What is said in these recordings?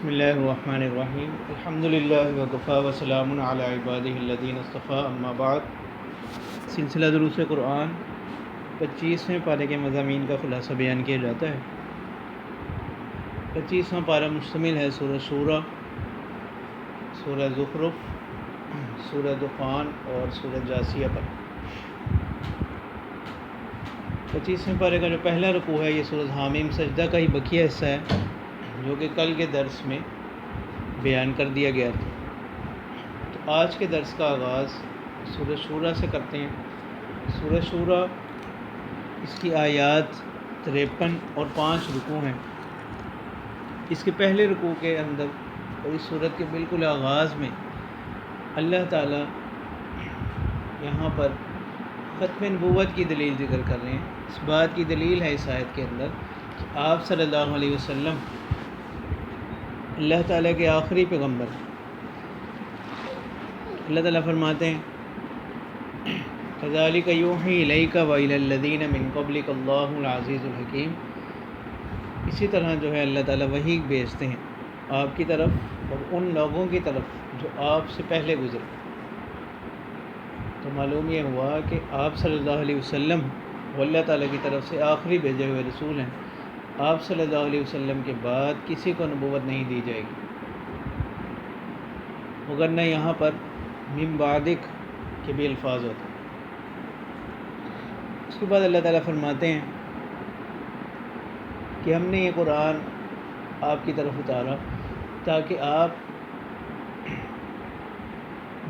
بسم اللہ الرحمن الرحیم الحمد للہ وکفیٰ وسلام علی عبادہ الذین اصطفیٰ اما بعد۔ سلسلہ دروس قرآن 25ویں پارے کے مضامین کا خلاصہ بیان کیا جاتا ہے۔ 25واں پارہ مشتمل ہے سورہ شورى، سورہ زخرف، سورہ دخان اور سورہ جاثیہ پر۔ 25ویں پارے کا جو پہلا رکوع ہے یہ سورہ حامیم سجدہ کا ہی بقیہ حصہ ہے، جو کہ کل کے درس میں بیان کر دیا گیا تھا۔ تو آج کے درس کا آغاز سورہ شورى سے کرتے ہیں۔ سورہ شورى اس کی آیات 53 اور 5 رکوع ہیں۔ اس کے پہلے رکوع کے اندر اور اس سورت کے بالکل آغاز میں اللہ تعالیٰ یہاں پر ختم نبوت کی دلیل ذکر کر رہے ہیں۔ اس بات کی دلیل ہے اس آیت کے اندر کہ آپ صلی اللہ علیہ وسلم اللہ تعالیٰ کے آخری پیغمبر ہیں۔ اللہ تعالیٰ فرماتے ہیں كَذَلِكَ يُوحِي إِلَيْكَ وَإِلَى الَّذِينَ مِن قَبْلِكَ اللَّهُ الْعَزِيزُ الْحَكِيمُ۔ اسی طرح جو ہے اللہ تعالیٰ وحی بھیجتے ہیں آپ کی طرف اور ان لوگوں کی طرف جو آپ سے پہلے گزرے۔ تو معلوم یہ ہوا کہ آپ صلی اللہ علیہ وسلم وہ اللہ تعالیٰ کی طرف سے آخری بھیجے ہوئے رسول ہیں۔ آپ صلی اللہ علیہ وسلم کے بعد کسی کو نبوت نہیں دی جائے گی، وگرنہ یہاں پر من بعدک کے بھی الفاظ ہوتے ہیں۔ اس کے بعد اللہ تعالیٰ فرماتے ہیں کہ ہم نے یہ قرآن آپ کی طرف اتارا تاکہ آپ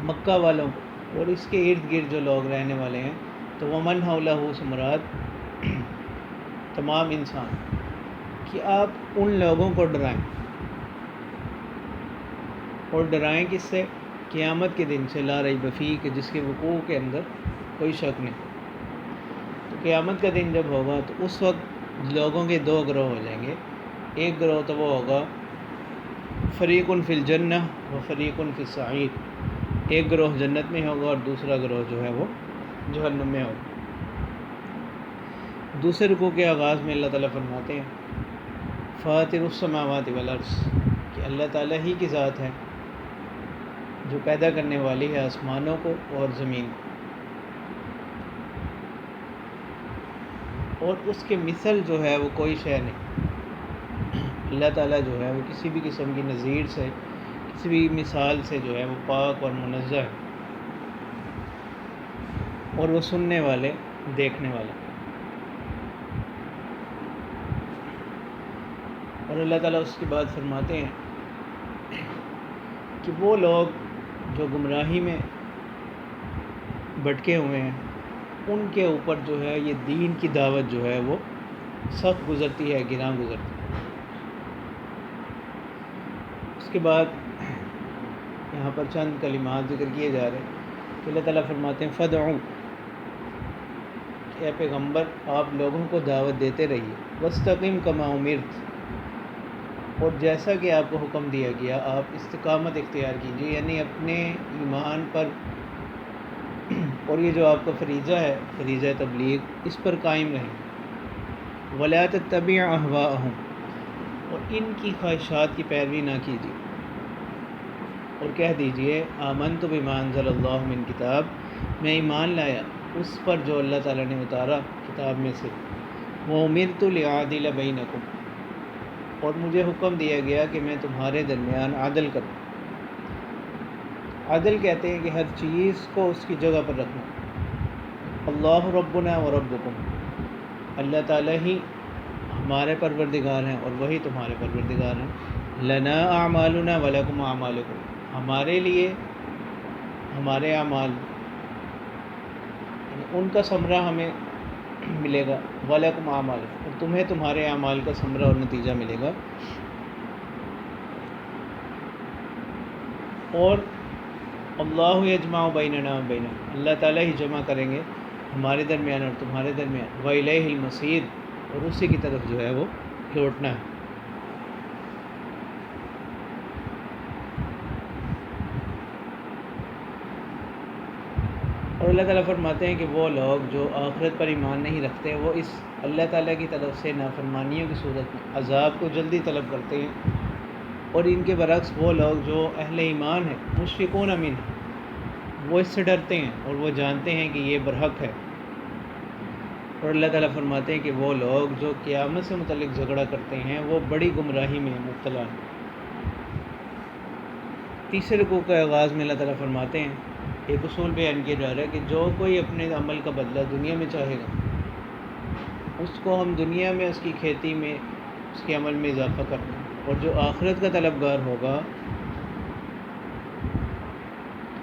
مکہ والوں کو اور اس کے ارد گرد جو لوگ رہنے والے ہیں، تو ومن حولہ سے مراد تمام انسان، کہ آپ ان لوگوں کو ڈرائیں، اور ڈرائیں کس سے؟ قیامت کے دن سے، لا ریب فیہ، کہ جس کے وقوع کے اندر کوئی شک نہیں۔ تو قیامت کا دن جب ہوگا تو اس وقت لوگوں کے دو گروہ ہو جائیں گے۔ ایک گروہ تو وہ ہوگا فریق فی الجنہ و فریق فی السعیر، ایک گروہ جنت میں ہوگا اور دوسرا گروہ جو ہے وہ جہنم میں ہوگا۔ دوسرے رکوع کے آغاز میں اللہ تعالیٰ فرماتے ہیں فاطر السماوات والارض، کہ اللہ تعالیٰ ہی کی ذات ہے جو پیدا کرنے والی ہے آسمانوں کو اور زمین کو، اور اس کے مثل جو ہے وہ کوئی شے نہیں۔ اللہ تعالیٰ جو ہے وہ کسی بھی قسم کی نظیر سے، کسی بھی مثال سے جو ہے وہ پاک اور منزہ ہے، اور وہ سننے والے، دیکھنے والے۔ اور اللہ تعالیٰ اس کے بعد فرماتے ہیں کہ وہ لوگ جو گمراہی میں بھٹکے ہوئے ہیں ان کے اوپر جو ہے یہ دین کی دعوت جو ہے وہ سخت گزرتی ہے، گراں گزرتی ہے۔ اس کے بعد یہاں پر چند کلمات ذکر کیے جا رہے ہیں کہ اللہ تعالیٰ فرماتے ہیں فَادْعُوا، کہ اے پیغمبر آپ لوگوں کو دعوت دیتے رہیے، وَاسْتَقِمْ كَمَا أُمِرْتَ، اور جیسا کہ آپ کو حکم دیا گیا آپ استقامت اختیار کیجیے، یعنی اپنے ایمان پر، اور یہ جو آپ کا فریضہ ہے، فریضہ تبلیغ، اس پر قائم رہیں۔ وَلَا تَتَّبِعْ أَهْوَاءَهُمْ، اور ان کی خواہشات کی پیروی نہ کیجیے، اور کہہ دیجئے آمنت بما انزل اللہ من کتاب، میں ایمان لایا اس پر جو اللہ تعالیٰ نے اتارا کتاب میں سے، وَأُمِرْتُ لِأَعْدِلَ بَيْنَكُمْ، اور مجھے حکم دیا گیا کہ میں تمہارے درمیان عدل کروں۔ عدل کہتے ہیں کہ ہر چیز کو اس کی جگہ پر رکھنا۔ اللہ ربنا و ربکم، اللہ تعالیٰ ہی ہمارے پروردگار ہیں اور وہی تمہارے پروردگار ہیں۔ لنا اعمالنا ولکم اعمالکم، ہمارے لیے ہمارے اعمال، یعنی ان کا ثمرہ ہمیں ملے گا، وَلَكُمْ أَعْمَالُكُمْ، اور تمہیں تمہارے اعمال کا ثمرہ اور نتیجہ ملے گا۔ اور اللہ یجمع بیننا و بینکم، اللہ تعالیٰ ہی جمع کریں گے ہمارے درمیان اور تمہارے درمیان، وَإِلَيْهِ الْمَصِيرُ، اور اسی کی طرف جو ہے وہ لوٹنا ہے۔ اور اللہ تعالیٰ فرماتے ہیں کہ وہ لوگ جو آخرت پر ایمان نہیں رکھتے وہ اس اللہ تعالیٰ کی طرف سے نافرمانیوں کی صورت میں عذاب کو جلدی طلب کرتے ہیں، اور ان کے برعکس وہ لوگ جو اہل ایمان ہیں مشفقون منہ، وہ اس سے ڈرتے ہیں اور وہ جانتے ہیں کہ یہ برحق ہے۔ اور اللہ تعالیٰ فرماتے ہیں کہ وہ لوگ جو قیامت سے متعلق جھگڑا کرتے ہیں وہ بڑی گمراہی میں مبتلا ہیں۔ تیسرے رکوع کے آغاز میں اللہ تعالیٰ فرماتے ہیں، ایک اصول بیان کیا جا رہا ہے کہ جو کوئی اپنے عمل کا بدلہ دنیا میں چاہے گا، اس کو ہم دنیا میں اس کی کھیتی میں، اس کے عمل میں اضافہ کر دیں، اور جو آخرت کا طلبگار ہوگا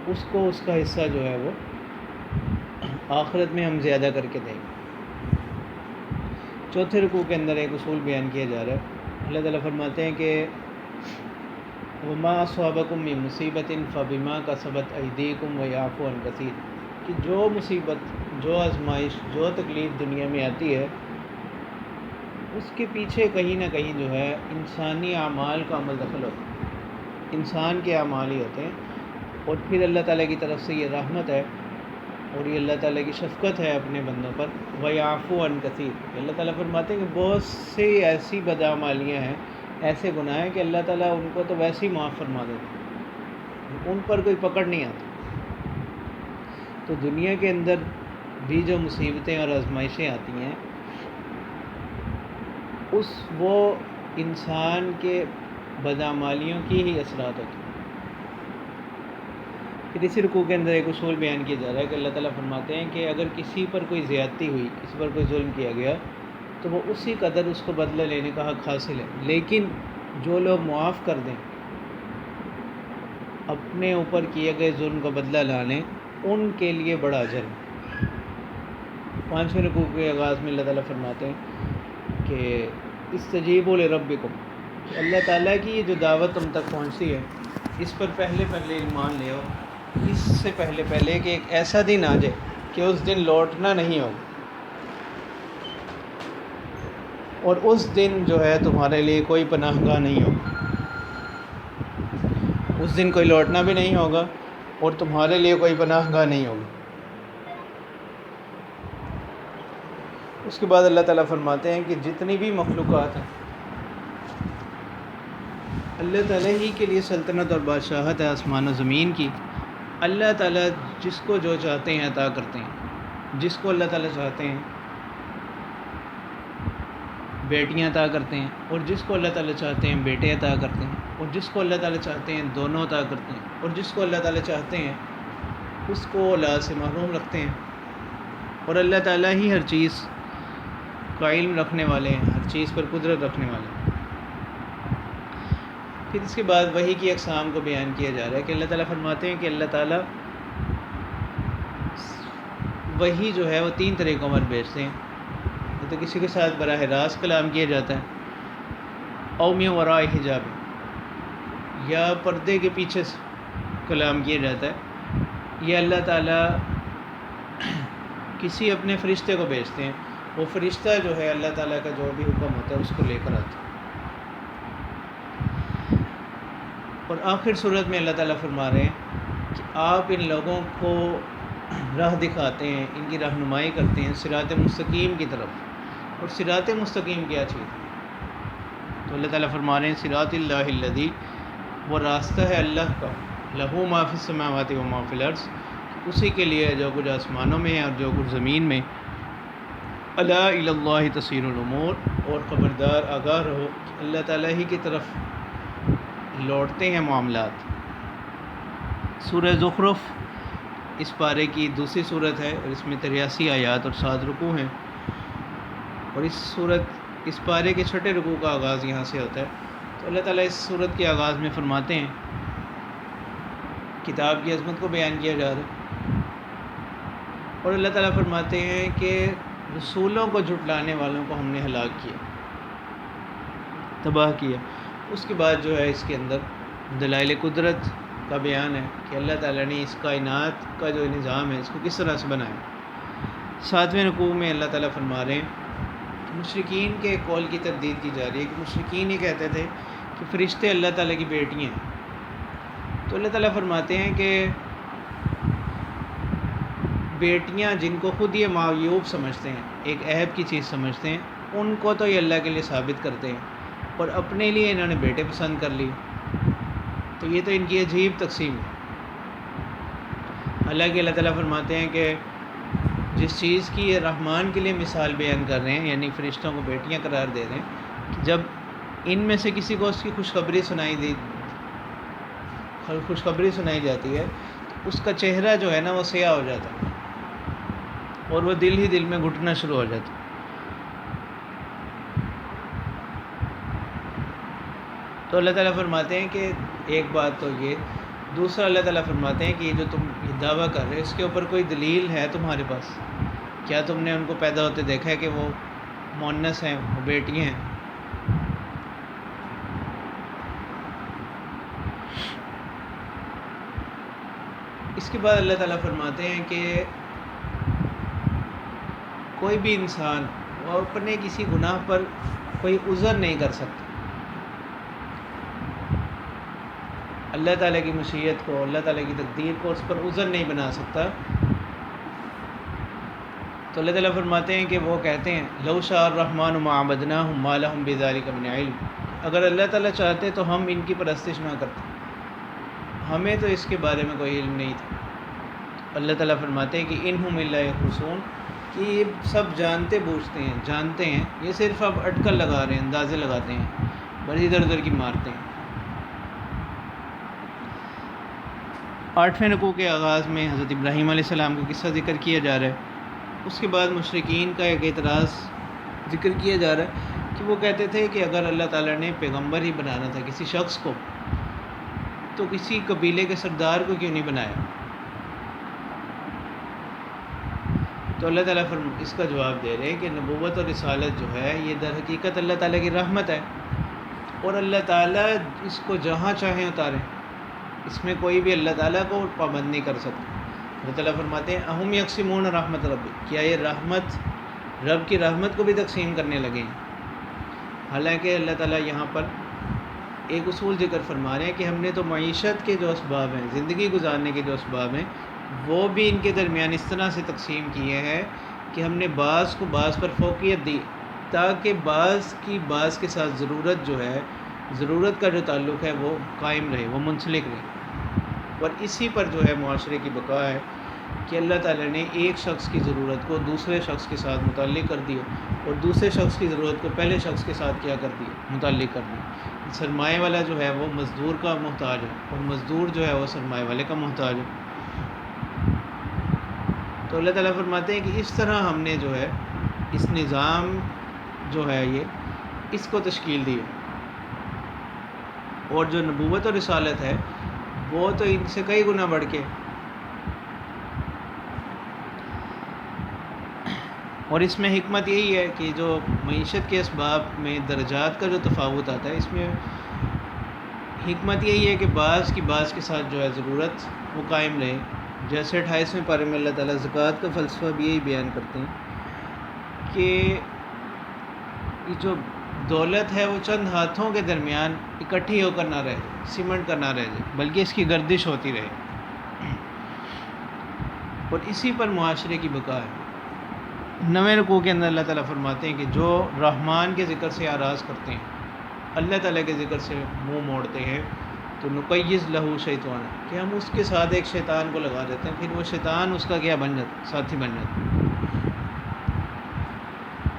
اس کو اس کا حصہ جو ہے وہ آخرت میں ہم زیادہ کر کے دیں گے۔ چوتھے رکوع کے اندر ایک اصول بیان کیا جا رہا ہے، اللہ تعالیٰ فرماتے ہیں کہ وما اصابکم من مصیبت فبما کسبت ایدیکم ویعفو عن کثیر، کہ جو مصیبت، جو آزمائش، جو تکلیف دنیا میں آتی ہے اس کے پیچھے کہیں نہ کہیں جو ہے انسانی اعمال کا عمل دخل ہوتا ہے، انسان کے اعمال ہی ہوتے ہیں، اور پھر اللہ تعالیٰ کی طرف سے یہ رحمت ہے اور یہ اللہ تعالیٰ کی شفقت ہے اپنے بندوں پر، ویعفو عن کثیر۔ اللہ تعالیٰ فرماتے ہیں کہ بہت سی ایسی بدعمالیاں ہیں، ایسے گناہ ہیں کہ اللہ تعالیٰ ان کو تو ویسے ہی معاف فرما دیتے ہیں، ان پر کوئی پکڑ نہیں آتی۔ تو دنیا کے اندر بھی جو مصیبتیں اور آزمائشیں آتی ہیں وہ انسان کے بدعمالیوں کی ہی اثرات ہوتی ہیں۔ پھر اسی رکوع کے اندر ایک اصول بیان کیا جا رہا ہے کہ اللہ تعالیٰ فرماتے ہیں کہ اگر کسی پر کوئی زیادتی ہوئی، کسی پر کوئی ظلم کیا گیا تو وہ اسی قدر اس کو بدلہ لینے کا حق حاصل ہے، لیکن جو لوگ معاف کر دیں، اپنے اوپر کیے گئے ظلم کا بدلہ لا لیں، ان کے لیے بڑا اجر ہے۔ پانچویں رکوع کے آغاز میں اللہ تعالیٰ فرماتے ہیں کہ استجیبوا لربکم، کہ اللہ تعالیٰ کی یہ جو دعوت تم تک پہنچتی ہے اس پر پہلے ایمان لے آؤ، اس سے پہلے کہ ایک ایسا دن آ جائے کہ اس دن لوٹنا نہیں ہوگا، اور اس دن جو ہے تمہارے لیے کوئی پناہ گاہ نہیں ہوگا، اس دن کوئی لوٹنا بھی نہیں ہوگا اور تمہارے لیے کوئی پناہ گاہ نہیں ہوگی۔ اس کے بعد اللہ تعالیٰ فرماتے ہیں کہ جتنی بھی مخلوقات ہیں اللہ تعالیٰ ہی کے لیے سلطنت اور بادشاہت ہے آسمان و زمین کی۔ اللہ تعالیٰ جس کو جو چاہتے ہیں عطا کرتے ہیں، جس کو اللہ تعالیٰ چاہتے ہیں بیٹیاں عطا کرتے ہیں، اور جس کو اللہ تعالیٰ چاہتے ہیں بیٹے عطا کرتے ہیں، اور جس کو اللہ تعالیٰ چاہتے ہیں دونوں عطا کرتے ہیں، اور جس کو اللہ تعالیٰ چاہتے ہیں اس کو اولاد سے محروم رکھتے ہیں، اور اللہ تعالیٰ ہی ہر چیز کا علم رکھنے والے ہیں، ہر چیز پر قدرت رکھنے والے ہیں۔ پھر اس کے بعد وحی کی اقسام کو بیان کیا جا رہا ہے کہ اللہ تعالیٰ فرماتے ہیں کہ اللہ تعالیٰ وحی جو ہے وہ 3 طریقوں پر بھیجتے ہیں، تو کسی کے ساتھ براہ راست کلام کیا جاتا ہے، او من وراء حجاب، یا پردے کے پیچھے سے کلام کیا جاتا ہے، یا اللہ تعالیٰ کسی اپنے فرشتے کو بھیجتے ہیں، وہ فرشتہ جو ہے اللہ تعالیٰ کا جو بھی حکم ہوتا ہے اس کو لے کر آتا ہے۔ اور آخر صورت میں اللہ تعالیٰ فرما رہے ہیں کہ آپ ان لوگوں کو راہ دکھاتے ہیں، ان کی رہنمائی کرتے ہیں صراط مستقیم کی طرف۔ اور صراط مستقیم کیا چیز ہے؟ تو اللہ تعالیٰ فرما رہے ہیں صراط اللہ الذی، وہ راستہ ہے اللہ کا، لہ ما فی السماوات و ما فی الارض، اسی کے لیے جو کچھ آسمانوں میں ہے اور جو کچھ زمین میں۔ الا الی اللہ تصیر الامور، اور خبردار آگاہ رہو اللہ تعالیٰ ہی کی طرف لوٹتے ہیں معاملات۔ سورہ زخرف اس پارے کی دوسری صورت ہے اور اس میں 83 آیات اور 7 رکوع ہیں، اور اس پارے کے چھٹے رکوع کا آغاز یہاں سے ہوتا ہے۔ تو اللہ تعالیٰ اس صورت کے آغاز میں فرماتے ہیں، کتاب کی عظمت کو بیان کیا جا رہا ہے، اور اللہ تعالیٰ فرماتے ہیں کہ رسولوں کو جھٹلانے والوں کو ہم نے ہلاک کیا، تباہ کیا۔ اس کے بعد جو ہے اس کے اندر دلائل قدرت کا بیان ہے کہ اللہ تعالیٰ نے اس کائنات کا جو نظام ہے اس کو کس طرح سے بنایا۔ 7ویں رکوع میں اللہ تعالیٰ فرما رہے ہیں کہ مشرکین کے قول کی تردید کی جا رہی ہے کہ مشرکین یہ کہتے تھے کہ فرشتے اللہ تعالیٰ کی بیٹیاں ہیں۔ تو اللہ تعالیٰ فرماتے ہیں کہ بیٹیاں جن کو خود یہ معیوب سمجھتے ہیں، ایک عیب کی چیز سمجھتے ہیں، ان کو تو یہ اللہ کے لیے ثابت کرتے ہیں، اور اپنے لیے انہوں نے بیٹے پسند کر لی، تو یہ تو ان کی عجیب تقسیم ہے۔ حالانکہ اللہ تعالیٰ فرماتے ہیں کہ جس چیز کی یہ رحمان کے لیے مثال بیان کر رہے ہیں، یعنی فرشتوں کو بیٹیاں قرار دے رہے ہیں، کہ جب ان میں سے کسی کو اس کی خوشخبری سنائی جاتی ہے تو اس کا چہرہ جو ہے نا وہ سیاہ ہو جاتا ہے اور وہ دل ہی دل میں گھٹنا شروع ہو جاتا ہے۔ تو اللہ تعالیٰ فرماتے ہیں کہ ایک بات تو یہ، دوسرا اللہ تعالیٰ فرماتے ہیں کہ یہ جو تم یہ دعویٰ کر رہے ہو اس کے اوپر کوئی دلیل ہے تمہارے پاس؟ کیا تم نے ان کو پیدا ہوتے دیکھا ہے کہ وہ مؤنث ہیں، وہ بیٹیاں ہیں؟ اس کے بعد اللہ تعالیٰ فرماتے ہیں کہ کوئی بھی انسان وہ اپنے کسی گناہ پر کوئی عذر نہیں کر سکتا، اللہ تعالیٰ کی مشیت کو، اللہ تعالیٰ کی تقدیر کو اس پر عذر نہیں بنا سکتا۔ تو اللہ تعالیٰ فرماتے ہیں کہ وہ کہتے ہیں لو شاء الرحمن ما عبدناہم ما لہم بذلک من علم، اگر اللہ تعالیٰ چاہتے تو ہم ان کی پرستش نہ کرتے، ہمیں تو اس کے بارے میں کوئی علم نہیں تھا۔ اللہ تعالیٰ فرماتے ہیں کہ انہم الا یخرصون، کہ یہ سب جانتے ہیں، یہ صرف اب اٹکل لگا رہے ہیں، اندازے لگاتے ہیں، بس ادھر ادھر کی مارتے ہیں۔ 8ویں رکوع کے آغاز میں حضرت ابراہیم علیہ السلام کا قصہ ذکر کیا جا رہا ہے، اس کے بعد مشرکین کا ایک اعتراض ذکر کیا جا رہا ہے کہ وہ کہتے تھے کہ اگر اللہ تعالیٰ نے پیغمبر ہی بنانا تھا کسی شخص کو تو کسی قبیلے کے سردار کو کیوں نہیں بنایا؟ تو اللہ تعالیٰ اس کا جواب دے رہے ہیں کہ نبوت اور رسالت جو ہے یہ در حقیقت اللہ تعالیٰ کی رحمت ہے، اور اللہ تعالیٰ اس کو جہاں چاہیں اتاریں، اس میں کوئی بھی اللہ تعالیٰ کو پابند نہیں کر سکتا۔ اللہ تعالیٰ فرماتے ہیں اہم یقسمون رحمت ربی، کیا یہ رب کی رحمت کو بھی تقسیم کرنے لگے ہیں؟ حالانکہ اللہ تعالیٰ یہاں پر ایک اصول ذکر فرما رہے ہیں کہ ہم نے تو معیشت کے جو اسباب ہیں، زندگی گزارنے کے جو اسباب ہیں، وہ بھی ان کے درمیان اس طرح سے تقسیم کیے ہیں کہ ہم نے بعض کو بعض پر فوقیت دی، تاکہ بعض کے ساتھ ضرورت کا جو تعلق ہے وہ قائم رہے، وہ منسلک رہے۔ اور اسی پر جو ہے معاشرے کی بقا ہے کہ اللہ تعالیٰ نے ایک شخص کی ضرورت کو دوسرے شخص کے ساتھ متعلق کر دیا، اور دوسرے شخص کی ضرورت کو پہلے شخص کے ساتھ کیا کر دیا، متعلق کر دیا۔ سرمایہ والا جو ہے وہ مزدور کا محتاج ہے، اور مزدور جو ہے وہ سرمایہ والے کا محتاج ہے۔ تو اللہ تعالیٰ فرماتے ہیں کہ اس طرح ہم نے جو ہے اس نظام جو ہے اس کو تشکیل دی ہے، اور جو نبوت اور رسالت ہے وہ تو ان سے کئی گنا بڑھ کے، اور اس میں حکمت یہی ہے کہ جو معیشت کے اسباب میں درجات کا جو تفاوت آتا ہے، اس میں حکمت یہی ہے کہ بعض کے ساتھ جو ہے ضرورت وہ قائم رہے۔ جیسے 28ویں پارے میں اللہ تعالیٰ زکوٰۃ کا فلسفہ بھی یہی بیان کرتے ہیں کہ یہ جو دولت ہے وہ چند ہاتھوں کے درمیان اکٹھی ہو کر نہ رہ جائے، سیمنٹ کر نہ رہ جائے، بلکہ اس کی گردش ہوتی رہے، اور اسی پر معاشرے کی بقا ہے۔ 9ویں رکوع کے اندر اللہ تعالیٰ فرماتے ہیں کہ جو رحمان کے ذکر سے آراز کرتے ہیں، اللہ تعالیٰ کے ذکر سے منہ موڑتے ہیں، تو نقیض لہو شیطان، کہ ہم اس کے ساتھ ایک شیطان کو لگا دیتے ہیں، پھر وہ شیطان اس کا کیا بن جاتا، ساتھی بن جاتا۔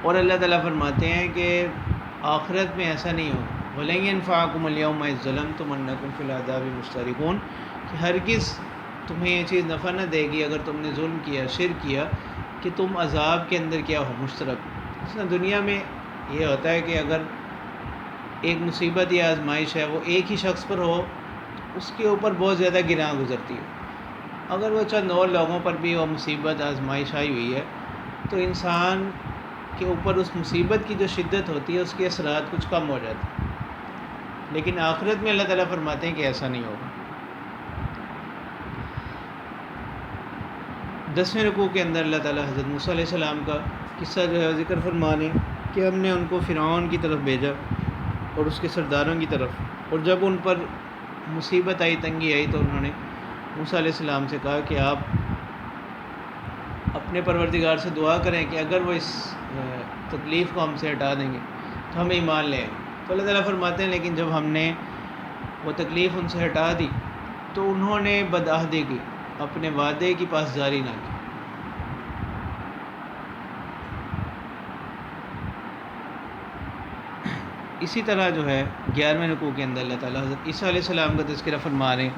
اور اللہ تعالیٰ فرماتے ہیں کہ آخرت میں ایسا نہیں ہوگا، وَلَن يَنفَعَكُمُ الْيَوْمَ إِذ ظَلَمْتُمْ أَنَّكُمْ فِي الْعَذَابِ مُشْتَرِكُونَ، کہ ہرگز تمہیں یہ چیز نفع نہ دے گی اگر تم نے ظلم کیا، شرک کیا، کہ تم عذاب کے اندر کیا ہو، مشترک۔ اس طرح دنیا میں یہ ہوتا ہے کہ اگر ایک مصیبت یا آزمائش ہے وہ ایک ہی شخص پر ہو، اس کے اوپر بہت زیادہ گراں گزرتی ہے۔ اگر وہ چند اور لوگوں پر بھی وہ مصیبت آزمائش آئی ہوئی ہے تو انسان کے اوپر اس مصیبت کی جو شدت ہوتی ہے اس کے اثرات کچھ کم ہو جاتے ہیں، لیکن آخرت میں اللہ تعالیٰ فرماتے ہیں کہ ایسا نہیں ہوگا۔ 10ویں رکوع کے اندر اللہ تعالیٰ حضرت موسیٰ علیہ السلام کا قصہ جو ہے ذکر فرمانے کہ ہم نے ان کو فرعون کی طرف بھیجا اور اس کے سرداروں کی طرف، اور جب ان پر مصیبت آئی، تنگی آئی، تو انہوں نے موسیٰ علیہ السلام سے کہا کہ آپ اپنے پروردگار سے دعا کریں کہ اگر وہ اس تکلیف کو ہم سے ہٹا دیں گے تو ہمیں ایمان لے آئیں۔ تو اللہ تعالیٰ فرماتے ہیں لیکن جب ہم نے وہ تکلیف ان سے ہٹا دی تو انہوں نے بدعہدی کی، اپنے وعدے کی پاسداری نہ کی۔ اسی طرح جو ہے 11ویں رکوع کے اندر اللہ تعالیٰ حضرت عیسیٰ علیہ السلام کا تذکرہ فرما رہے ہیں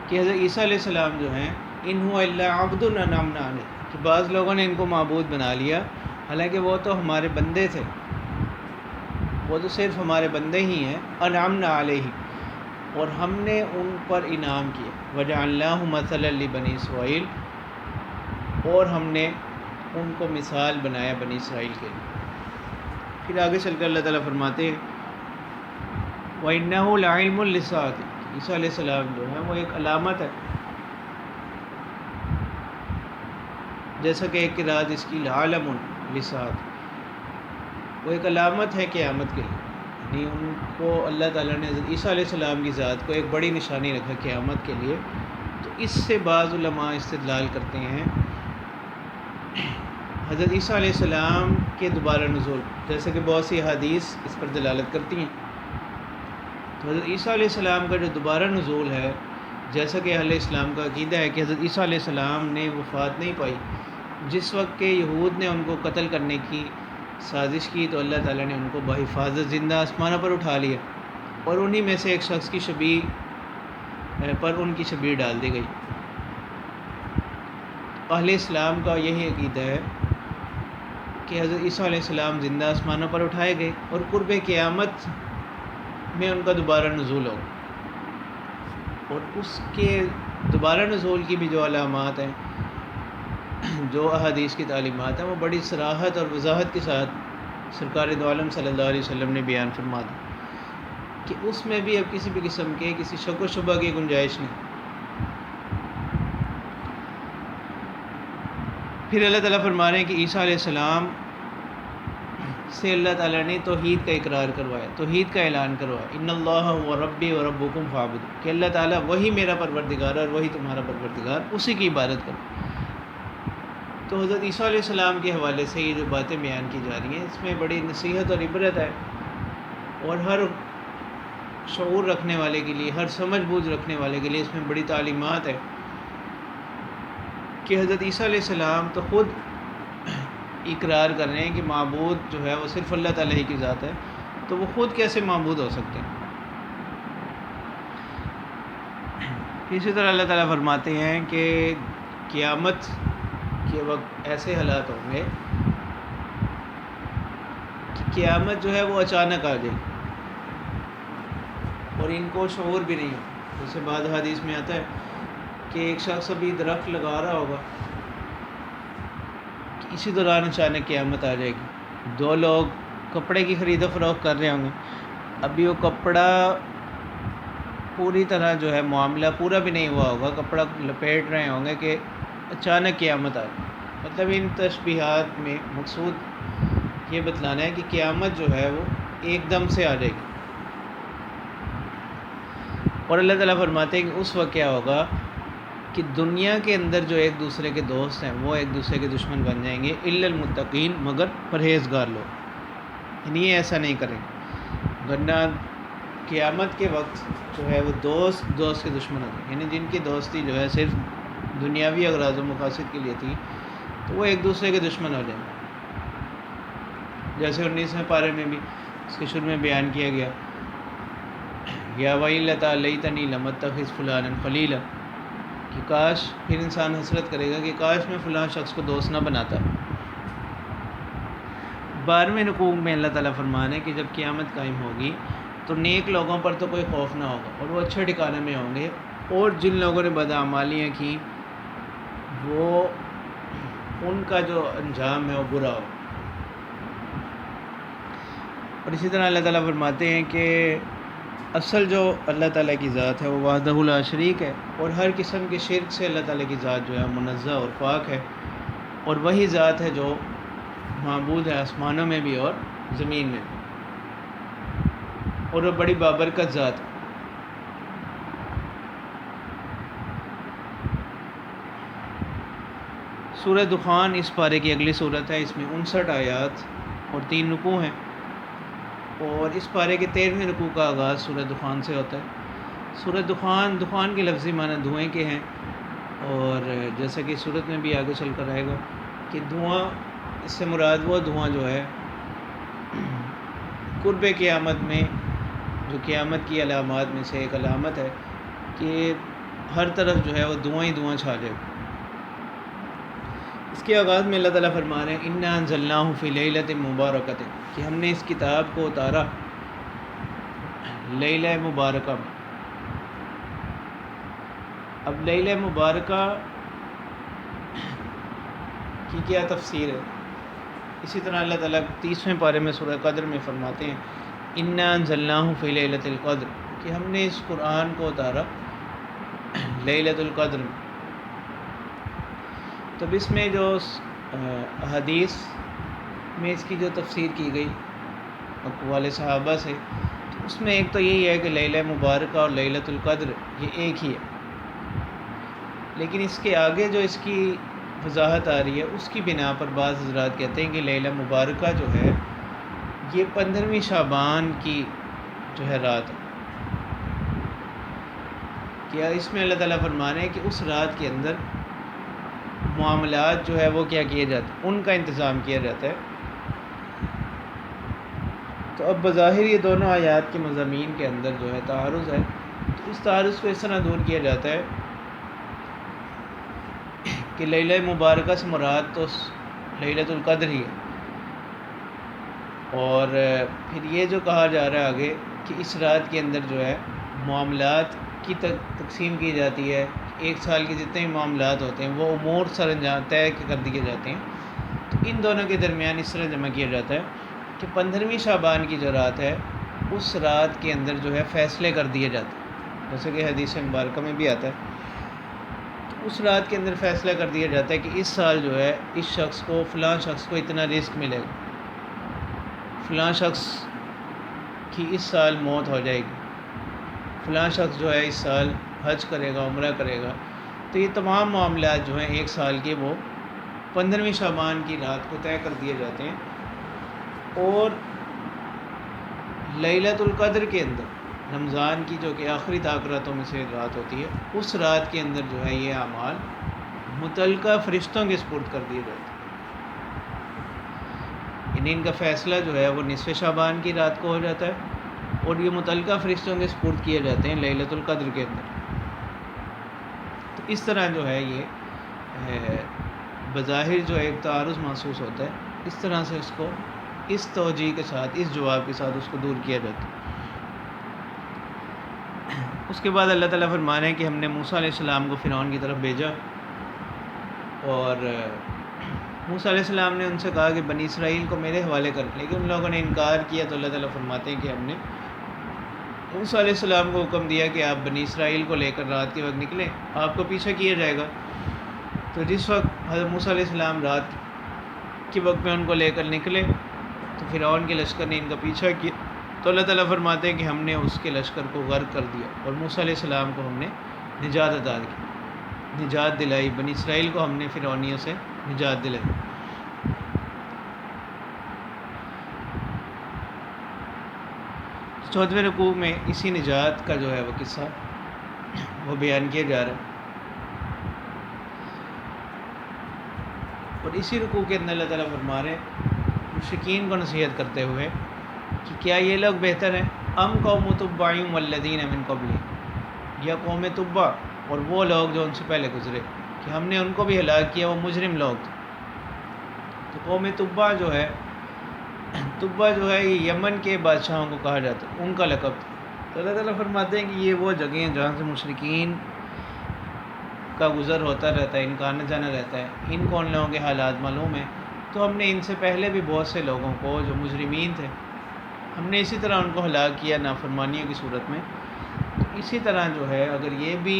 کہ حضرت عیسیٰ علیہ السلام جو ہیں ان هو الا عبد انعمنا علیہ، کہ بعض لوگوں نے ان کو معبود بنا لیا، حالانکہ وہ تو ہمارے بندے تھے، وہ تو صرف ہمارے بندے ہی ہیں۔ انعمنا علیہ، اور ہم نے ان پر انعام کیا، وجعلناہ مثلا لبنی اسرائیل، اور ہم نے ان کو مثال بنایا بنی اسرائیل کے لیے۔ پھر آگے چل کر اللہ تعالیٰ فرماتے ہیں وَإِنَّهُ لَعِلْمٌ لِلسَّاعَةِ، عیسیٰ علیہ السلام جو ہے وہ ایک علامت ہے، جیسا کہ ایک قرأت اس کی لعلم للساعة، وہ ایک علامت ہے قیامت کے لیے، یعنی ان کو اللہ تعالیٰ نے حضرت عیسیٰ علیہ السلام کی ذات کو ایک بڑی نشانی رکھا قیامت کے لیے۔ تو اس سے بعض علماء استدلال کرتے ہیں حضرت عیسیٰ علیہ السلام کے دوبارہ نزول، جیسے کہ بہت سی احادیث اس پر دلالت کرتی ہیں۔ تو حضرت عیسیٰ علیہ السلام کا جو دوبارہ نزول ہے، جیسا کہ اہل اسلام کا عقیدہ ہے کہ حضرت عیسیٰ علیہ السلام نے وفات نہیں پائی، جس وقت کہ یہود نے ان کو قتل کرنے کی سازش کی تو اللہ تعالیٰ نے ان کو بحفاظت زندہ آسمانوں پر اٹھا لیا، اور انہی میں سے ایک شخص کی شبیہ پر ان کی شبیہ ڈال دی گئی۔ اہل اسلام کا یہی عقیدہ ہے کہ حضرت عیسیٰ علیہ السلام زندہ آسمانوں پر اٹھائے گئے اور قرب قیامت میں ان کا دوبارہ نزول ہوگا، اور اس کے دوبارہ نزول کی بھی جو علامات ہیں، جو احادیث کی تعلیمات ہیں، وہ بڑی صراحت اور وضاحت کے ساتھ سرکار دو عالم صلی اللہ علیہ وسلم نے بیان فرما دی کہ اس میں بھی اب کسی بھی قسم کے کسی شک و شبہ کی گنجائش نہیں۔ پھر اللہ تعالیٰ فرما رہے ہیں کہ عیسیٰ علیہ السلام سے اللہ تعالیٰ نے توحید کا اقرار کروایا، توحید کا اعلان کروایا، ان اللہ هو ربی و ربکم فاعبدوا، کہ اللہ تعالیٰ وہی میرا پروردگار ہے اور وہی تمہارا پروردگار، اسی کی عبادت کرو۔ تو حضرت عیسیٰ علیہ السلام کے حوالے سے یہ جو باتیں بیان کی جا رہی ہیں، اس میں بڑی نصیحت اور عبرت ہے، اور ہر شعور رکھنے والے کے لیے، ہر سمجھ بوجھ رکھنے والے کے لیے اس میں بڑی تعلیمات ہے کہ حضرت عیسیٰ علیہ السلام تو خود اقرار کر رہے ہیں کہ معبود جو ہے وہ صرف اللہ تعالیٰ ہی کی ذات ہے، تو وہ خود کیسے معبود ہو سکتے ہیں۔ اسی طرح اللہ تعالیٰ فرماتے ہیں کہ قیامت کے وقت ایسے حالات ہوں گے کہ قیامت جو ہے وہ اچانک آ جائے اور ان کو شعور بھی نہیں ہو۔ جیسے بعض حدیث میں آتا ہے کہ ایک شخص ابھی درخت لگا رہا ہوگا کہ اسی دوران اچانک قیامت آ جائے گی۔ دو لوگ کپڑے کی خرید و فروخت کر رہے ہوں گے، ابھی وہ کپڑا پوری طرح جو ہے معاملہ پورا بھی نہیں ہوا ہوگا، کپڑا لپیٹ رہے ہوں گے کہ اچانک قیامت آ جائے۔ مطلب ان تشبیہات میں مقصود یہ بتلانا ہے کہ قیامت جو ہے وہ ایک دم سے آ جائے گی، اور اللہ تعالیٰ فرماتے ہیں کہ اس وقت کیا ہوگا کہ دنیا کے اندر جو ایک دوسرے کے دوست ہیں وہ ایک دوسرے کے دشمن بن جائیں گے، الا المتقین، مگر پرہیزگار لوگ، یعنی یہ ایسا نہیں کریں گے، ورنہ قیامت کے وقت جو ہے وہ دوست کے دشمن ہوں گے، یعنی جن کی دوستی جو ہے صرف دنیاوی اغراض و مقاصد کے لیے تھی تو وہ ایک دوسرے کے دشمن ہو جائیں گے۔ جیسے 19ویں پارے میں بھی اس کے شروع میں بیان کیا گیا، یا ویلتی لیتنی لم اتخذ فلانا خلیلا، کہ کاش، پھر انسان حسرت کرے گا کہ کاش میں فلاں شخص کو دوست نہ بناتا۔ 12ویں رکوع میں اللہ تعالیٰ فرمانے کہ جب قیامت قائم ہوگی تو نیک لوگوں پر تو کوئی خوف نہ ہوگا اور وہ اچھے ٹھکانے میں ہوں گے، اور جن لوگوں نے بدعمالیاں کی وہ ان کا جو انجام ہے وہ برا ہو۔ اور اسی طرح اللہ تعالیٰ فرماتے ہیں کہ اصل جو اللہ تعالیٰ کی ذات ہے وہ وحدہ لا شریک ہے، اور ہر قسم کے شرک سے اللہ تعالیٰ کی ذات جو ہے منزہ اور پاک ہے، اور وہی ذات ہے جو معبود ہے آسمانوں میں بھی اور زمین میں بھی، اور وہ بڑی بابرکت ذات ہے۔ سورہ دخان اس پارے کی اگلی صورت ہے، اس میں 59 آیات اور 3 رکوع ہیں۔ اور اس پارے کے 13ویں رکوع کا آغاز سورہ دخان سے ہوتا ہے۔ سورہ دخان کے لفظی معنی دھوئیں کے ہیں، اور جیسا کہ صورت میں بھی آگے چل کر آئے گا کہ دھواں، اس سے مراد وہ دھواں جو ہے قرب قیامت میں، جو قیامت کی علامات میں سے ایک علامت ہے کہ ہر طرف جو ہے وہ دھواں ہی دھواں چھا جائے۔ اس کے آغاز میں اللہ تعالیٰ فرما رہے ہیں انا انزلناہ فی لیلۃ مبارکۃ، کہ ہم نے اس کتاب کو اتارا لیلہ مبارکہ میں۔ اب لیلہ مبارکہ کی کیا تفسیر ہے؟ اسی طرح اللہ تعالیٰ 30ویں پارے میں سورہ قدر میں فرماتے ہیں انا انزلناہ فی لیلۃ القدر، کہ ہم نے اس قرآن کو اتارا لیلۃ القدر میں۔ تو اس میں جو حدیث میں اس کی جو تفسیر کی گئی اقوال صحابہ سے، تو اس میں ایک تو یہی ہے کہ لیلہ مبارکہ اور لیلۃ القدر یہ ایک ہی ہے، لیکن اس کے آگے جو اس کی وضاحت آ رہی ہے اس کی بنا پر بعض حضرات کہتے ہیں کہ لیلہ مبارکہ جو ہے یہ 15ویں شعبان کی جو ہے رات ہے۔ کیا اس میں اللہ تعالیٰ فرما رہے ہیں کہ اس رات کے اندر معاملات جو ہے وہ کیا کیے جاتے ہیں، ان کا انتظام کیا جاتا ہے۔ تو اب بظاہر یہ دونوں آیات کے مضامین کے اندر جو ہے تعارض ہے، تو اس تعارض کو اس طرح دور کیا جاتا ہے کہ لیلہ مبارکہ سے مراد تو لیلۃ القدر ہی ہے، اور پھر یہ جو کہا جا رہا ہے آگے کہ اس رات کے اندر جو ہے معاملات کی تقسیم کی جاتی ہے، ایک سال کے جتنے بھی معاملات ہوتے ہیں وہ امور سر انجام طے کر دیے جاتے ہیں، تو ان دونوں کے درمیان اس طرح جمع کیا جاتا ہے کہ 15ویں شعبان کی جو رات ہے اس رات کے اندر جو ہے فیصلے کر دیے جاتے ہیں، جیسے کہ حدیث مبارکہ میں بھی آتا ہے۔ تو اس رات کے اندر فیصلہ کر دیا جاتا ہے کہ اس سال جو ہے اس شخص کو، فلاں شخص کو اتنا رزق ملے گا، فلاں شخص کی اس سال موت ہو جائے گی، فلاں شخص جو ہے اس سال حج کرے گا، عمرہ کرے گا۔ تو یہ تمام معاملات جو ہیں ایک سال کے وہ 15ویں شعبان کی رات کو طے کر دیے جاتے ہیں، اور لیلۃ القدر کے اندر رمضان کی جو کہ آخری راتوں میں سے رات ہوتی ہے، اس رات کے اندر جو ہے یہ اعمال متعلقہ فرشتوں کے سپرد کر دیے جاتے ہیں، یعنی ان کا فیصلہ جو ہے وہ نصف شعبان کی رات کو ہو جاتا ہے، اور یہ متعلقہ فرشتوں کے سپرد کیے جاتے ہیں لیلۃ القدر کے اندر۔ تو اس طرح جو ہے یہ بظاہر جو ایک تعارض محسوس ہوتا ہے، اس طرح سے اس کو اس توجیہ کے ساتھ، اس جواب کے ساتھ اس کو دور کیا جاتا ہے۔ اس کے بعد اللہ تعالیٰ فرما رہے ہیں کہ ہم نے موسیٰ علیہ السلام کو فرعون کی طرف بھیجا، اور موسیٰ علیہ السلام نے ان سے کہا کہ بنی اسرائیل کو میرے حوالے کر، لیکن ان لوگوں نے انکار کیا، تو اللہ تعالیٰ فرماتے ہیں کہ ہم نے موسیٰ علیہ السلام کو حکم دیا کہ آپ بنی اسرائیل کو لے کر رات کے وقت نکلیں، آپ کو پیچھا کیا جائے گا۔ تو جس وقت حضرت موسیٰ علیہ السلام رات کے وقت میں ان کو لے کر نکلے تو فرعون کے لشکر نے ان کا پیچھا کیا، تو اللہ تعالیٰ فرماتے ہیں کہ ہم نے اس کے لشکر کو غرق کر دیا، اور موسیٰ علیہ السلام کو ہم نے نجات عطا کی، نجات دلائی، بنی اسرائیل کو ہم نے فرعونیوں سے نجات دلائی۔ 14ویں رکوع میں اسی نجات کا جو ہے وہ قصہ وہ بیان کیا جا رہا ہے، اور اسی رکوع کے اندر اللہ تعالیٰ فرما رہے ہیں مشرکین کو نصیحت کرتے ہوئے کہ کیا یہ لوگ بہتر ہیں ام قوم تبع والذین من قبلہم، یا قوم تبع اور وہ لوگ جو ان سے پہلے گزرے، کہ ہم نے ان کو بھی ہلاک کیا، وہ مجرم لوگ تھے۔ تو قوم تبع جو ہے یہ یمن کے بادشاہوں کو کہا جاتا ہے، ان کا لقب تھا۔ تو اللہ تعالیٰ فرماتے ہیں کہ یہ وہ جگہیں ہیں جہاں سے مشرکین کا گزر ہوتا رہتا ہے، ان کا آنا جانا رہتا ہے، ان کو ان لوگوں کے حالات معلوم ہیں۔ تو ہم نے ان سے پہلے بھی بہت سے لوگوں کو جو مجرمین تھے، ہم نے اسی طرح ان کو ہلاک کیا نافرمانیوں کی صورت میں۔ تو اسی طرح جو ہے اگر یہ بھی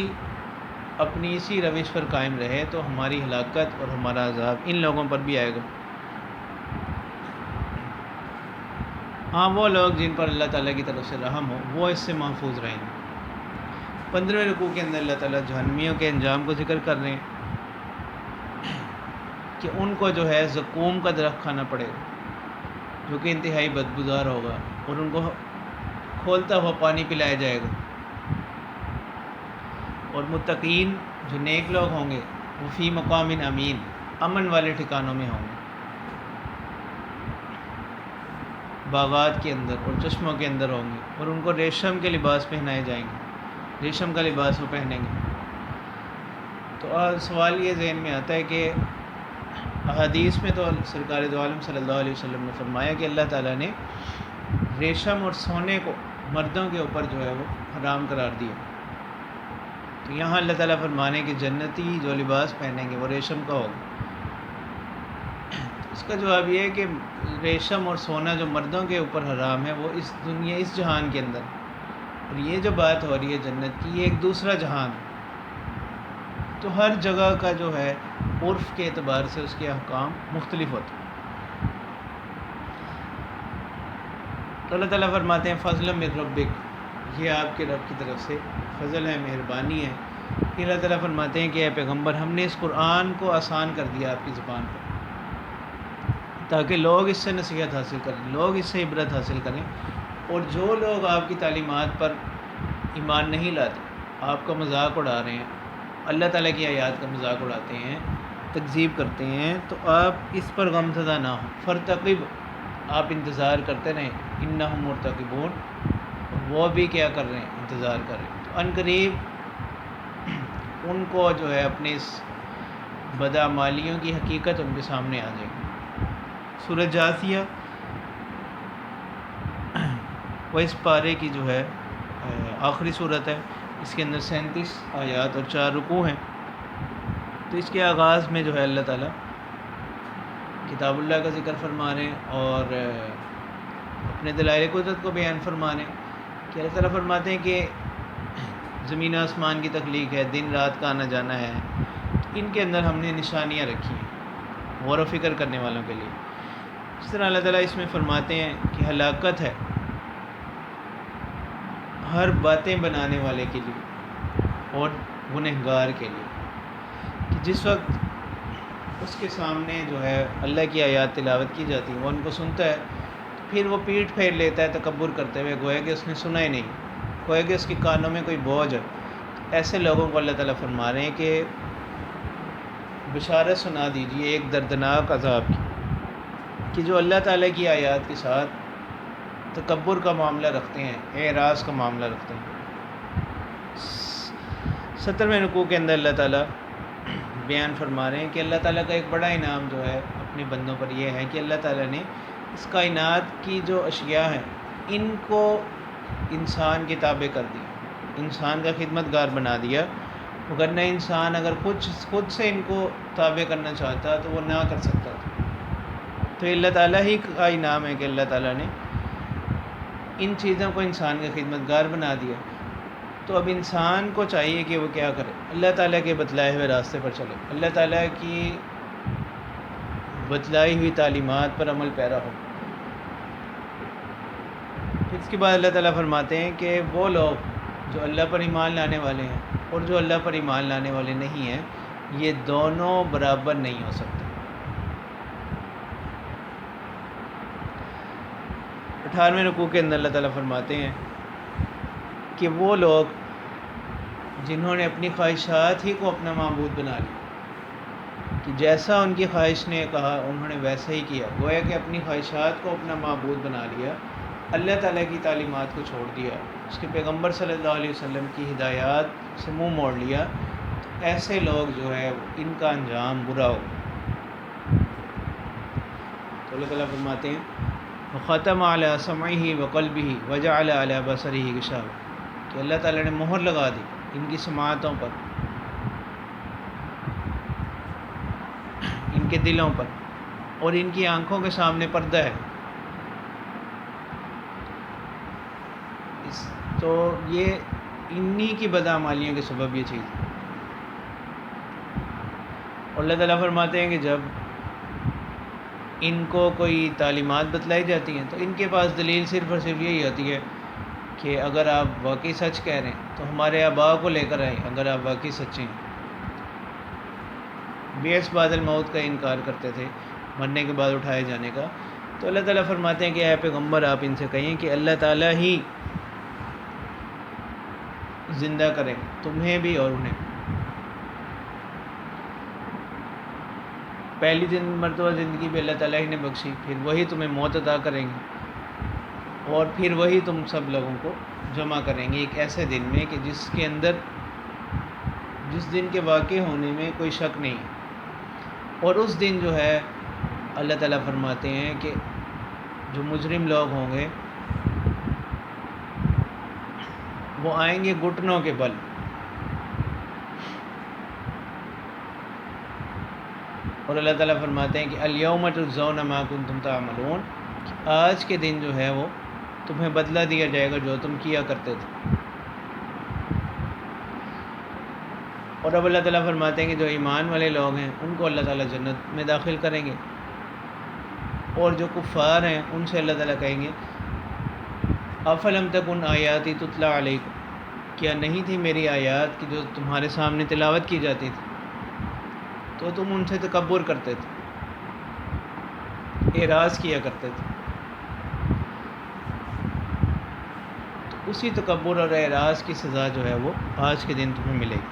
اپنی اسی روش پر قائم رہے تو ہماری ہلاکت اور ہمارا عذاب ان لوگوں پر بھی آئے گا۔ ہاں وہ لوگ جن پر اللہ تعالیٰ کی طرف سے رحم ہو وہ اس سے محفوظ رہیں گے۔ 15ویں رکوع کے اندر اللہ تعالیٰ جہنمیوں کے انجام کو ذکر کر رہے ہیں کہ ان کو جو ہے زقوم کا درخت کھانا پڑے گا، جو کہ انتہائی بدبودار ہوگا، اور ان کو کھولتا ہوا پانی پلایا جائے گا۔ اور متقین جو نیک لوگ ہوں گے وہ فی مقام امین، امن والے ٹھکانوں میں ہوں گے، باغات کے اندر اور چشموں کے اندر ہوں گے، اور ان کو ریشم کے لباس پہنائے جائیں گے، ریشم کا لباس وہ پہنیں گے۔ تو سوال یہ ذہن میں آتا ہے کہ احادیث میں تو سرکار دو عالم صلی اللہ علیہ وسلم نے فرمایا کہ اللہ تعالیٰ نے ریشم اور سونے کو مردوں کے اوپر جو ہے وہ حرام قرار دیا۔ تو یہاں اللہ تعالیٰ فرمانے کہ جنتی جو لباس پہنیں گے وہ ریشم کا ہوگا۔ اس کا جواب یہ ہے کہ ریشم اور سونا جو مردوں کے اوپر حرام ہے وہ اس دنیا، اس جہان کے اندر، اور یہ جو بات ہو رہی ہے جنت کی، یہ ایک دوسرا جہان ہے۔ تو ہر جگہ کا جو ہے عرف کے اعتبار سے اس کے احکام مختلف ہوتے ہیں۔ تو اللہ تعالیٰ فرماتے ہیں فضل من ربک، یہ آپ کے رب کی طرف سے فضل ہے، مہربانی ہے۔ پھر اللہ تعالیٰ فرماتے ہیں کہ اے پیغمبر، ہم نے اس قرآن کو آسان کر دیا آپ کی زبان پر، تاکہ لوگ اس سے نصیحت حاصل کریں، لوگ اس سے عبرت حاصل کریں، اور جو لوگ آپ کی تعلیمات پر ایمان نہیں لاتے، آپ کا مذاق اڑا رہے ہیں، اللہ تعالیٰ کی آیات کا مذاق اڑاتے ہیں، تکذیب کرتے ہیں، تو آپ اس پر غمزدہ نہ ہوں۔ فرتقب، آپ انتظار کرتے رہیں، انہم مرتقبون، وہ بھی کیا کر رہے ہیں؟ انتظار کر رہے ہیں۔ تو ان قریب ان کو جو ہے اپنی اس بدعمالیوں کی حقیقت ان کے سامنے آ جائے گی۔ سورۃ جاثیہ وہ اس پارے کی جو ہے آخری صورت ہے، اس کے اندر 37 آیات اور 4 رکوع ہیں۔ تو اس کے آغاز میں جو ہے اللہ تعالیٰ کتاب اللہ کا ذکر فرما رہے ہیں اور اپنے دلائل قدرت کو بیان فرما رہے ہیں کہ اللہ تعالیٰ فرماتے ہیں کہ زمین و آسمان کی تخلیق ہے، دن رات کا آنا جانا ہے، ان کے اندر ہم نے نشانیاں رکھی ہیں غور و فکر کرنے والوں کے لیے۔ اس طرح اللہ تعالیٰ اس میں فرماتے ہیں کہ ہلاکت ہے ہر باتیں بنانے والے کے لیے اور گنہگار کے لیے، کہ جس وقت اس کے سامنے جو ہے اللہ کی آیات تلاوت کی جاتی ہے، وہ ان کو سنتا ہے، پھر وہ پیٹھ پھیر لیتا ہے تکبر کرتے ہوئے، گویا کہ اس نے سنا ہی نہیں، گویا کہ اس کے کانوں میں کوئی بوجھ ہے۔ ایسے لوگوں کو اللہ تعالیٰ فرما رہے ہیں کہ بشارت سنا دیجیے ایک دردناک عذاب کی، کہ جو اللہ تعالیٰ کی آیات کے ساتھ تکبر کا معاملہ رکھتے ہیں، اعراض کا معاملہ رکھتے ہیں۔ 70ویں رکوع کے اندر اللہ تعالیٰ بیان فرما رہے ہیں کہ اللہ تعالیٰ کا ایک بڑا انعام جو ہے اپنے بندوں پر یہ ہے کہ اللہ تعالیٰ نے اس کائنات کی جو اشیاء ہیں ان کو انسان کے تابع کر دیا، انسان کا خدمت گار بنا دیا، وگرنہ انسان اگر خود سے ان کو تابع کرنا چاہتا تو وہ نہ کر سکتا تھا۔ تو اللہ تعالیٰ ہی کا انعام ہے کہ اللہ تعالیٰ نے ان چیزوں کو انسان کا خدمت گار بنا دیا۔ تو اب انسان کو چاہیے کہ وہ کیا کرے؟ اللہ تعالیٰ کے بتلائے ہوئے راستے پر چلے، اللہ تعالیٰ کی بتلائی ہوئی تعلیمات پر عمل پیرا ہو۔ پھر اس کے بعد اللہ تعالیٰ فرماتے ہیں کہ وہ لوگ جو اللہ پر ایمان لانے والے ہیں اور جو اللہ پر ایمان لانے والے نہیں ہیں، یہ دونوں برابر نہیں ہو سکتے۔ 18ویں رکوع کے اندر اللہ تعالیٰ فرماتے ہیں کہ وہ لوگ جنہوں نے اپنی خواہشات ہی کو اپنا معبود بنا لیا، کہ جیسا ان کی خواہش نے کہا انہوں نے ویسا ہی کیا، گویا کہ اپنی خواہشات کو اپنا معبود بنا لیا، اللہ تعالیٰ کی تعلیمات کو چھوڑ دیا، اس کے پیغمبر صلی اللہ علیہ وسلم کی ہدایات سے منہ موڑ لیا، ایسے لوگ جو ہے ان کا انجام برا ہو۔ تو اللہ تعالیٰ فرماتے ہیں وَخَتَمَ عَلَىٰ سَمْعِهِ وَقَلْبِهِ وَجَعَلَ عَلَىٰ بَصَرِهِ غِشَاوَةً، کہ اللہ تعالیٰ نے مہر لگا دی ان کی سماعتوں پر، ان کے دلوں پر، اور ان کی آنکھوں کے سامنے پردہ ہے۔ تو یہ انہی کی بدعمالیوں کے سبب یہ چیز ہے۔ اور اللہ تعالیٰ فرماتے ہیں کہ جب ان کو کوئی تعلیمات بتلائی جاتی ہیں تو ان کے پاس دلیل صرف اور صرف یہی ہوتی ہے کہ اگر آپ واقعی سچ کہہ رہے ہیں تو ہمارے آباء کو لے کر آئیں، اگر آپ واقعی سچے ہیں۔ بیس بعد الموت کا انکار کرتے تھے، مرنے کے بعد اٹھائے جانے کا، تو اللہ تعالیٰ فرماتے ہیں کہ اے پیغمبر آپ ان سے کہیں کہ اللہ تعالیٰ ہی زندہ کریں تمہیں بھی اور انہیں. پہلی مرتبہ زندگی بھی اللہ تعالیٰ ہی نے بخشی، پھر وہی تمہیں موت عطا کریں گے، اور پھر وہی تم سب لوگوں کو جمع کریں گے ایک ایسے دن میں کہ جس کے اندر، جس دن کے واقع ہونے میں کوئی شک نہیں. اور اس دن جو ہے اللہ تعالیٰ فرماتے ہیں کہ جو مجرم لوگ ہوں گے وہ آئیں گے گھٹنوں کے بل، اور اللہ تعالیٰ فرماتے ہیں کہ الیوم تجزون ما کنتم تعملون، آج کے دن جو ہے وہ تمہیں بدلہ دیا جائے گا جو تم کیا کرتے تھے. اور اب اللہ تعالیٰ فرماتے ہیں کہ جو ایمان والے لوگ ہیں ان کو اللہ تعالیٰ جنت میں داخل کریں گے، اور جو کفار ہیں ان سے اللہ تعالیٰ کہیں گے افلم تکن آیاتی تتلی علیکم، کیا نہیں تھی میری آیات کی جو تمہارے سامنے تلاوت کی جاتی تھی تو تم ان سے تکبر کرتے تھے، اعراض کیا کرتے تھے. تو اسی تکبر اور اعراض کی سزا جو ہے وہ آج کے دن تمہیں ملے گی.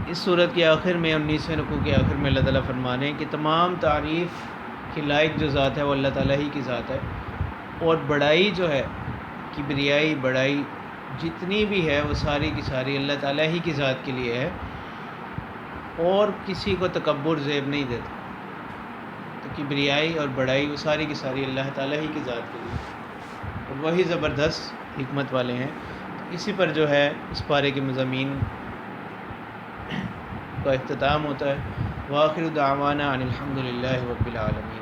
اس صورت کے آخر میں 19ویں رکوع کے آخر میں اللہ تعالیٰ فرمانے کہ تمام تعریف کی لائق جو ذات ہے وہ اللہ تعالیٰ ہی کی ذات ہے، اور بڑائی جو ہے، کبریائی بڑائی جتنی بھی ہے وہ ساری کی ساری اللہ تعالیٰ ہی کی ذات کے لیے ہے، اور کسی کو تکبر زیب نہیں دیتا. تو کبریائی اور بڑائی وہ ساری کی ساری اللہ تعالیٰ ہی کی ذات کے لیے، اور وہی زبردست حکمت والے ہیں. اسی پر جو ہے اس پارے کے مضامین کا اختتام ہوتا ہے. وآخر دعوانا ان الحمد للہ رب العالمین.